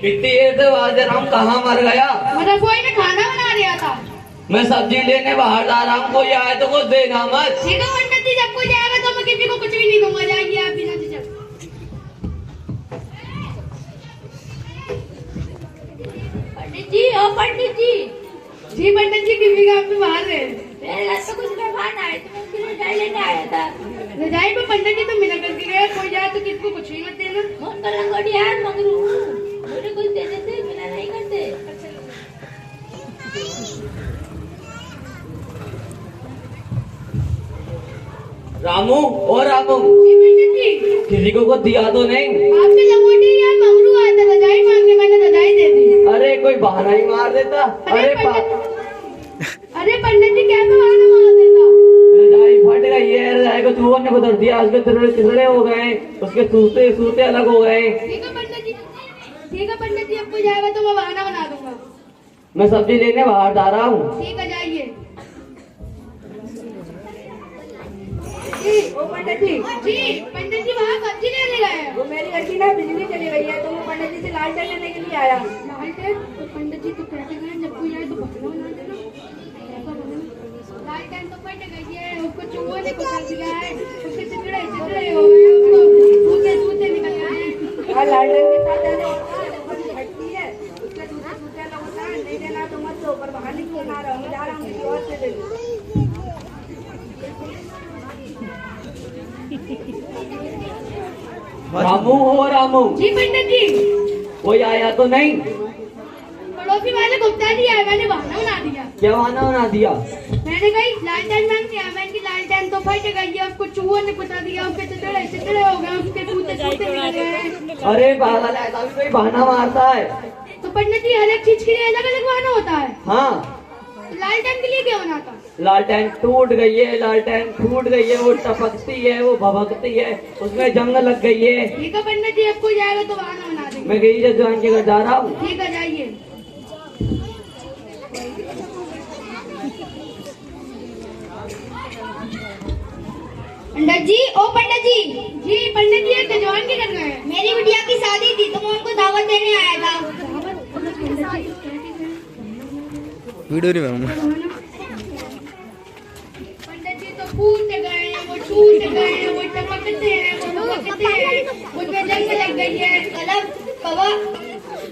इतनी देर से आवाज दे रहा हूँ, कहाँ मर गया? मतलब कोई ने खाना बना दिया था। मैं सब्जी लेने बाहर जा रहा हूँ, कोई आए तो कुछ देना मत। ठीक है पंडित जी, जब कोई जाएगा तो मैं किसी को कुछ भी नहीं दूंगा। जाइए आप बिना झिझक। पंडित जी, ओ पंडित जी। जी पंडित जी, किसी का आपके बाहर है। मेरे घर पे कुछ मेहमान आए तो मैं उनकी रजाई लेने आया था। रजाई पे पंडित जी तो मिला करके गए, कोई जाए तो किसको कुछ ही मत देना। मन का लंगोटी यार मगरू, मुझे कुछ दे देते, मिला नहीं करते। रामू, ओ रामू, जी पंडित जी। किसी को कुछ दिया तो नहीं? आपके लंगोटी यार मगरू आया था, रजाई मांगने, मैंने रजाई दे दी। अरे कोई बहाना ही मार देता। अरे पंडित जी, कैसे बहाना मार देता? रजाई फट गई है, रजाई को चूहों ने बदल दिया, उसके चिथड़े हो गए, उसके सूते सूते अलग हो गए। ठीक है पंडित जी, ठीक है पंडित जी, अब कोई जाएगा तो मैं बहाना बना दूंगा। मैं सब्जी लेने बाहर जा रहा हूँ। ठीक है, जाइए। जी, ओ पंडित जी। जी पंडित जी, वहाँ सब्जी लेने गए हैं। वो मेरी घर की ना बिजली चली गई है, तो मैं पंडित जी से लालटेन लेने के लिए आया। लालटेन? तो पंडित जी तो कहते हैं जब कोई आए तो बहाना बना देना। लालटेन तो फट गई है, उसको चूहों ने कुचल दिया है, उसके चिथड़े चिथड़े हो गए, उसको सूते सूते निकल गए हैं। और लालटेन के साथ ऐसे होता है, जब कभी फटती है उसके दूसरे सूते अलग होता है। नहीं देना तो मत दो, पर बाहर निकल ना रहा हूँ, जा रहा हूँ किसी और से ले लो। रामू, हो रामू, जी पंडित जी। कोई आया तो नहीं? पड़ोसी वाले गुप्ता जी आए, मैंने बहाना बना दिया। क्या बहाना बना दिया? मैंने कही लालटेन मांग दिया, मैंने की लालटेन तो फट गई है, उसको चूहों ने कुचल दिया, उसके चिथड़े चिथड़े हो गए, उसके सूते सूते निकल गए। अरे पागल, ऐसा भी कोई बहाना मारता है? तो पंडित जी, हर एक चीज के लिए अलग अलग बहाना होता है। हाँ, लालटेन के लिए क्या बनाता? लालटेन टूट गई है, लालटेन फूट गई है, वो टपकती है, वो भभकती है, उसमें जंग लग गई है। ठीक है पंडित जी, अब कोई जाएगा तो बहाना बना देंगे। मैं गई जजवान के घर जा रहा हूँ। ठीक है, जाइए। पंडित जी, ओ पंडित जी। जी पंडित जी, जजवान के घर गए हैं। मेरी बिटिया की शादी थी तो मैं उनको दावत देने आया था। वीडियो नहीं बनाऊंगा। पंडित जी तो फूट गए, वो टूट गए, वो टपकते हैं, वो भपकते हैं, उनमें जंग लग गई है।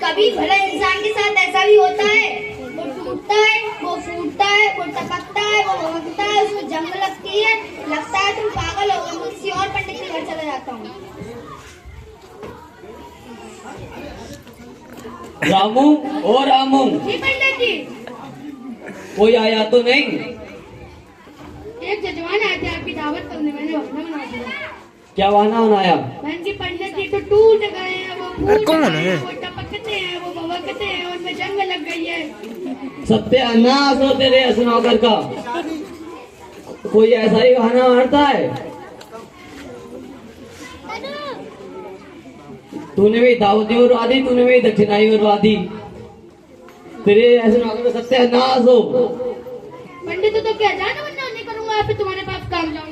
कभी भला इंसान के साथ ऐसा भी होता है, वो टूटता है, वो फूटता है, वो टपकता है, वो भपकता है, उसको जंग लगती है, लगता है तुम पागल हो गए। मैं किसी और पंडित के घर चला जाता हूँ। रामू, ओ रामू, जी पंडित जी। कोई आया तो नहीं? एक जजवान आए थे आपकी दावत करने, मैंने बहाना बना दिया। क्या बहाना बनाया? मैंने की पंडित जी तो टूट गए हैं, वो फूट कौन गए है? हैं, वो टपकते हैं, वो भभकते हैं, उनमें जंग लग गई है। सत्यानाश हो तेरे नौकर का। कोई ऐसा ही बहाना मारता है? तूने भी दावती उड़वा दी, तूने भी दक्षिणाई उड़वा दी। तेरे ऐसे नौकर का सत्यानाश हो। पंडित तो क्या जाना बनना नहीं करूंगा, फिर तुम्हारे पास काम जाऊंगा।